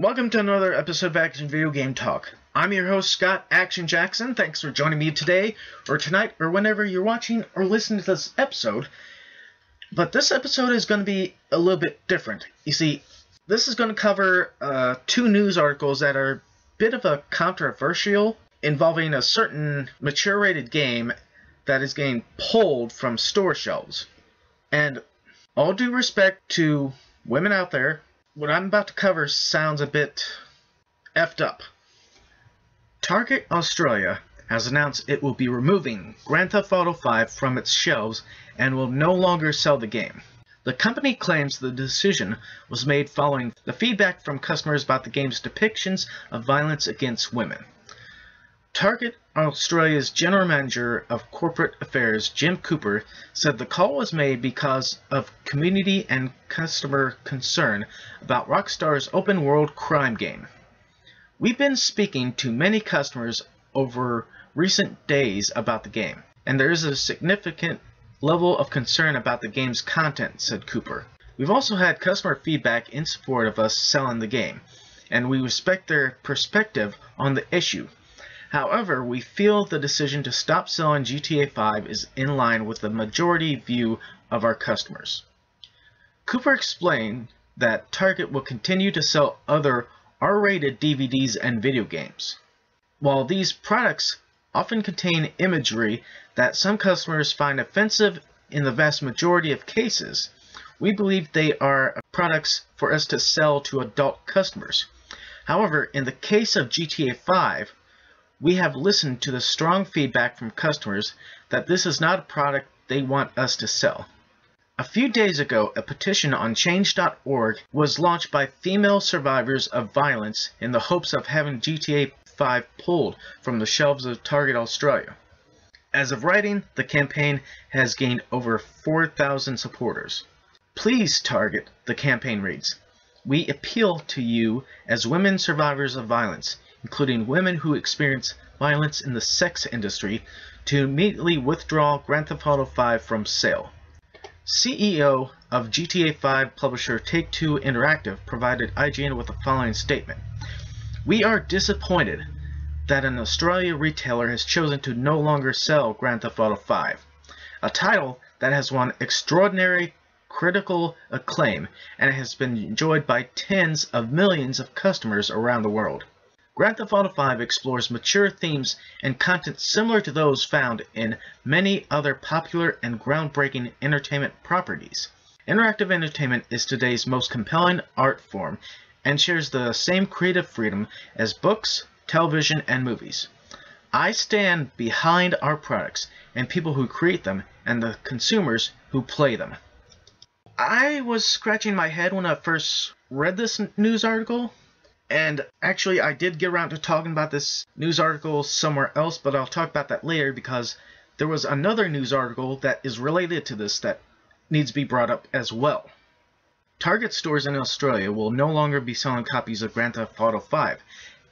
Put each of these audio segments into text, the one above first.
Welcome to another episode of Action Video Game Talk. I'm your host, Scott Action Jackson. Thanks for joining me today, or tonight, or whenever you're watching or listening to this episode. But this episode is going to be a little bit different. You see, this is going to cover two news articles that are a bit of a controversial, involving a certain mature-rated game that is getting pulled from store shelves. And all due respect to women out there, what I'm about to cover sounds a bit effed up. Target Australia has announced it will be removing Grand Theft Auto V from its shelves and will no longer sell the game. The company claims the decision was made following the feedback from customers about the game's depictions of violence against women. Target Australia's General Manager of Corporate Affairs, Jim Cooper, said the call was made because of community and customer concern about Rockstar's open-world crime game. We've been speaking to many customers over recent days about the game, and there is a significant level of concern about the game's content, said Cooper. We've also had customer feedback in support of us selling the game, and we respect their perspective on the issue. However, we feel the decision to stop selling GTA 5 is in line with the majority view of our customers. Cooper explained that Target will continue to sell other R-rated DVDs and video games. While these products often contain imagery that some customers find offensive in the vast majority of cases, we believe they are products for us to sell to adult customers. However, in the case of GTA 5, we have listened to the strong feedback from customers that this is not a product they want us to sell. A few days ago, a petition on change.org was launched by female survivors of violence in the hopes of having GTA 5 pulled from the shelves of Target Australia. As of writing, the campaign has gained over 4,000 supporters. Please, Target, the campaign reads. We appeal to you as women survivors of violence, including women who experience violence in the sex industry, to immediately withdraw Grand Theft Auto V from sale. CEO of GTA 5 publisher Take-Two Interactive provided IGN with the following statement. We are disappointed that an Australia retailer has chosen to no longer sell Grand Theft Auto V, a title that has won extraordinary critical acclaim and has been enjoyed by tens of millions of customers around the world. Grand Theft Auto V explores mature themes and content similar to those found in many other popular and groundbreaking entertainment properties. Interactive entertainment is today's most compelling art form and shares the same creative freedom as books, television, and movies. I stand behind our products and people who create them and the consumers who play them. I was scratching my head when I first read this news article. And actually, I did get around to talking about this news article somewhere else, but I'll talk about that later because there was another news article that is related to this that needs to be brought up as well. Target stores in Australia will no longer be selling copies of Grand Theft Auto V,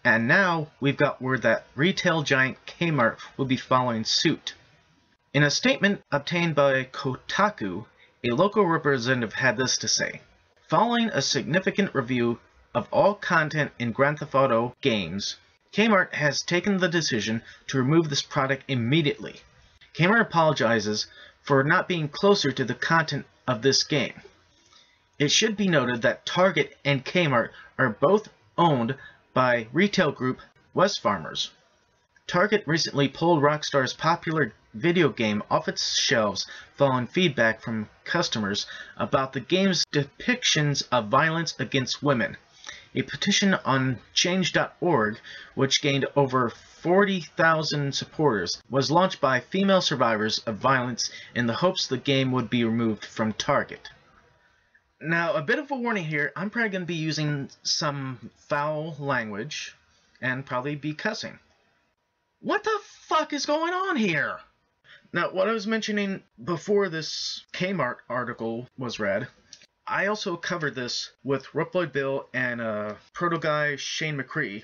and now we've got word that retail giant Kmart will be following suit. In a statement obtained by Kotaku, a local representative had this to say. Following a significant review of all content in Grand Theft Auto games, Kmart has taken the decision to remove this product immediately. Kmart apologizes for not being closer to the content of this game. It should be noted that Target and Kmart are both owned by retail group Wesfarmers. Target recently pulled Rockstar's popular video game off its shelves following feedback from customers about the game's depictions of violence against women. A petition on change.org, which gained over 40,000 supporters, was launched by female survivors of violence in the hopes the game would be removed from Target. Now, a bit of a warning here, I'm probably going to be using some foul language and probably be cussing. What the fuck is going on here? Now, what I was mentioning before this Kmart article was read, I also covered this with Reploid Bill and Proto Guy Shane McCree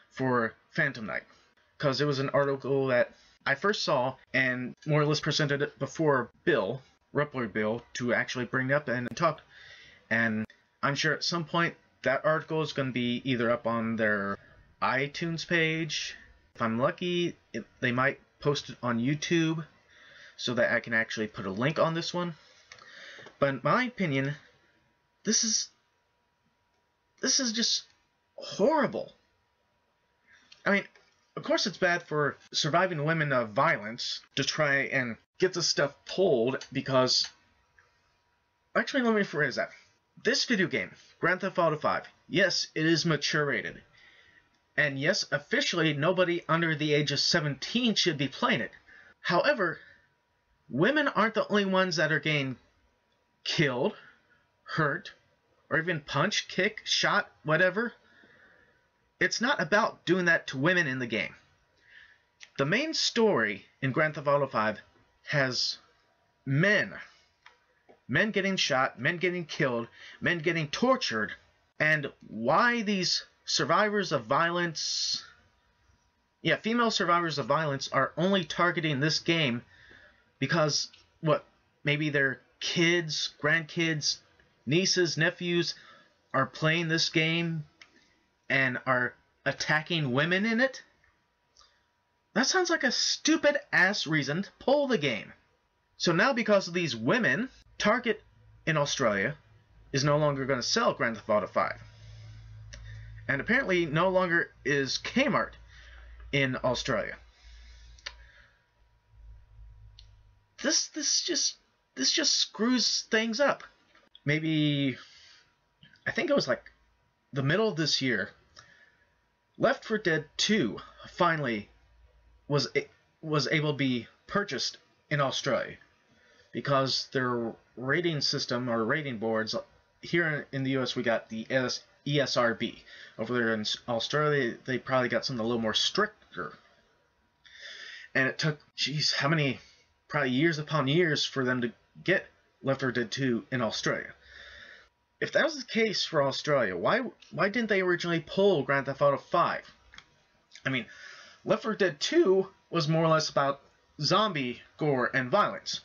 for Phantom Knight, because it was an article that I first saw and more or less presented it before Reploid Bill, to actually bring it up and talk. And I'm sure at some point That article is going to be either up on their iTunes page. If I'm lucky, they might post it on YouTube so that I can actually put a link on this one. But in my opinion, this is just horrible. I mean, of course it's bad for surviving women of violence to try and get this stuff pulled because... Actually, let me rephrase that. This video game, Grand Theft Auto 5, yes, it is mature rated. And yes, officially, nobody under the age of 17 should be playing it. However, women aren't the only ones that are getting killed, hurt, or even punched, kicked, shot, whatever. It's not about doing that to women in the game. The main story in Grand Theft Auto 5 has men getting shot, men getting killed, men getting tortured, and why these survivors of violence, female survivors of violence are only targeting this game because, maybe their kids, grandkids, nieces, nephews are playing this game and are attacking women in it? That sounds like a stupid-ass reason to pull the game. So now, because of these women, Target in Australia is no longer going to sell Grand Theft Auto 5. And apparently no longer is Kmart in Australia. This just screws things up. Maybe, I think it was like the middle of this year, Left 4 Dead 2 finally was able to be purchased in Australia because their rating system or rating boards here in the US we got the ESRB. Over there in Australia they probably got something a little more stricter. And it took, how many, probably years upon years for them to get Left 4 Dead 2 in Australia. If that was the case for Australia, why didn't they originally pull Grand Theft Auto 5? I mean, Left 4 Dead 2 was more or less about zombie gore and violence.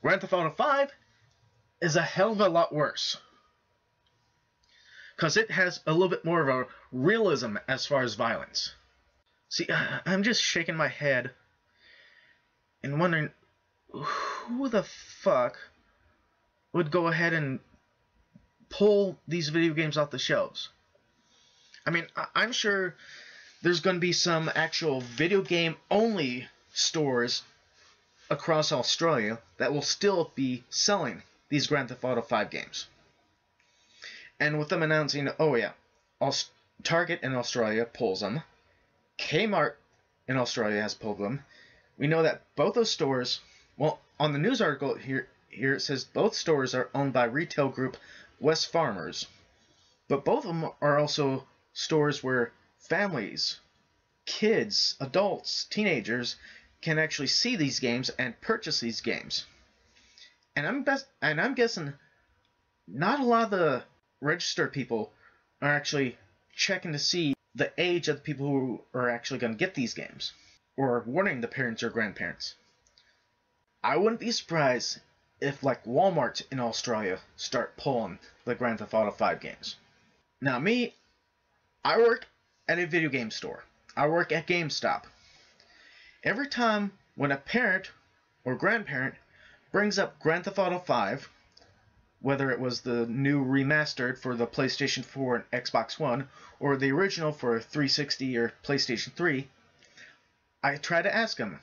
Grand Theft Auto 5 is a hell of a lot worse. Because it has a little bit more of a realism as far as violence. See, I'm just shaking my head and wondering who the fuck would go ahead and pull these video games off the shelves. I mean, I'm sure there's going to be some actual video game only stores across Australia that will still be selling these Grand Theft Auto 5 games. And with them announcing, oh yeah, Target in Australia pulls them, Kmart in Australia has pulled them, we know that both those stores, well, on the news article here it says both stores are owned by retail group West Farmers, but both of them are also stores where families, kids, adults, teenagers can actually see these games and purchase these games. And I'm guessing not a lot of the registered people are actually checking to see the age of the people who are actually going to get these games, or warning the parents or grandparents. I wouldn't be surprised if, like, Walmart in Australia start pulling the Grand Theft Auto 5 games. Now me, I work at a video game store. I work at GameStop. Every time when a parent or grandparent brings up Grand Theft Auto 5, whether it was the new remastered for the PlayStation 4 and Xbox One, or the original for 360 or PlayStation 3, I try to ask them,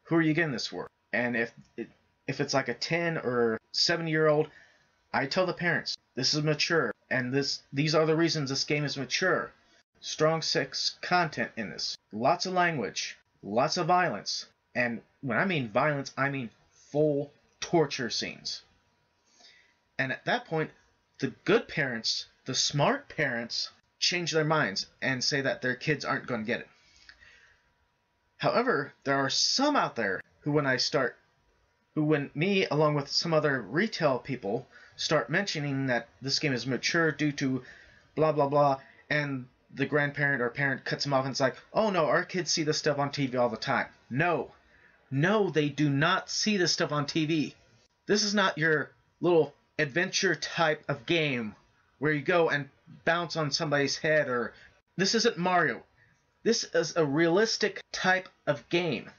who are you getting this for? And if it's like a 10 or 7-year-old, I tell the parents, this is mature, and these are the reasons this game is mature. Strong sex content in this. Lots of language. Lots of violence. And when I mean violence, I mean full torture scenes. And at that point, the good parents, the smart parents, change their minds and say that their kids aren't going to get it. However, there are some out there who when me, along with some other retail people, start mentioning that this game is mature due to blah blah blah, and the grandparent or parent cuts them off and it's like, oh no, our kids see this stuff on TV all the time. No, they do not see this stuff on TV. This is not your little adventure type of game where you go and bounce on somebody's head, or this isn't Mario. This is a realistic type of game.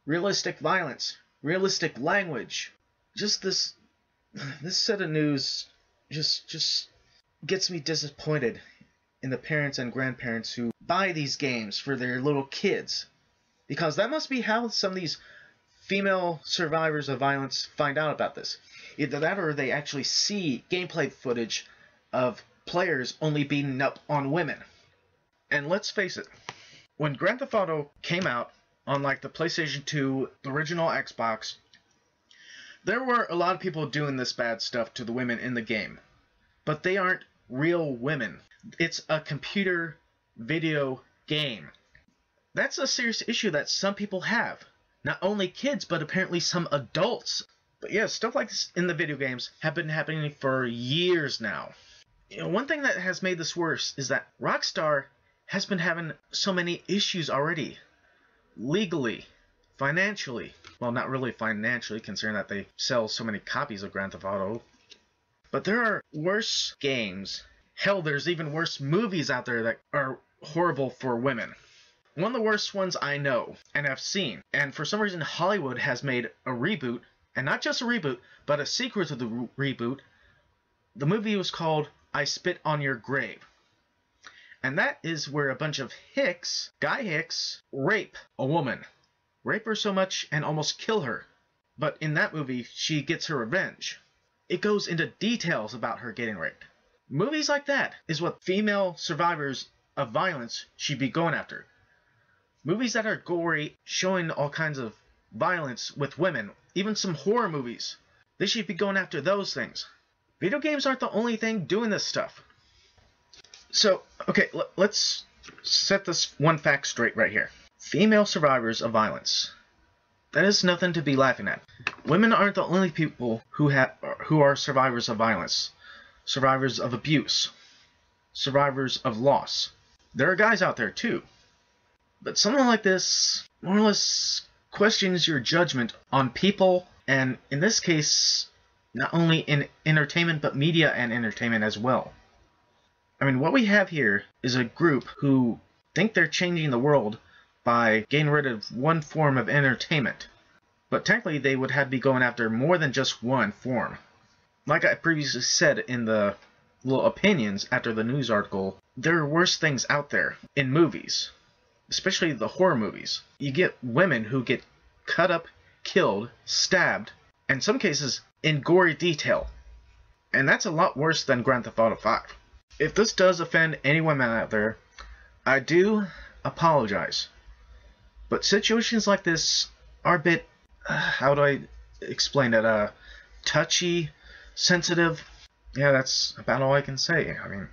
Realistic violence, realistic language. Just this set of news just gets me disappointed in the parents and grandparents who buy these games for their little kids. Because that must be how some of these female survivors of violence find out about this. Either that or they actually see gameplay footage of players only beating up on women. And let's face it, when Grand Theft Auto came out on like the PlayStation 2, the original Xbox, there were a lot of people doing this bad stuff to the women in the game. But they aren't real women. It's a computer video game. That's a serious issue that some people have. Not only kids, but apparently some adults. But yeah, stuff like this in the video games have been happening for years now. One thing that has made this worse is that Rockstar has been having so many issues already. Legally, financially. Well, not really financially, considering that they sell so many copies of Grand Theft Auto. But there are worse games. Hell, there's even worse movies out there that are horrible for women. One of the worst ones I know and have seen, and for some reason Hollywood has made a reboot, and not just a reboot, but a sequel to the reboot. The movie was called I Spit on Your Grave. And that is where a bunch of hicks, guy hicks, rape a woman. Rape her so much and almost kill her. But in that movie, she gets her revenge. It goes into details about her getting raped. Movies like that is what female survivors of violence should be going after. Movies that are gory, showing all kinds of violence with women, even some horror movies. They should be going after those things. Video games aren't the only thing doing this stuff. So, okay, let's set this one fact straight right here. Female survivors of violence. That is nothing to be laughing at. Women aren't the only people who are survivors of violence, survivors of abuse, survivors of loss. There are guys out there too. But something like this more or less questions your judgment on people, and in this case, not only in entertainment, but media and entertainment as well. I mean, what we have here is a group who think they're changing the world by getting rid of one form of entertainment. But technically, they would have to be going after more than just one form. Like I previously said in the little opinions after the news article, there are worse things out there in movies. Especially the horror movies. You get women who get cut up, killed, stabbed, and in some cases in gory detail. And that's a lot worse than Grand Theft Auto 5. If this does offend any women out there, I do apologize. But situations like this are a bit, how do I explain it, touchy, sensitive. Yeah, that's about all I can say. I mean,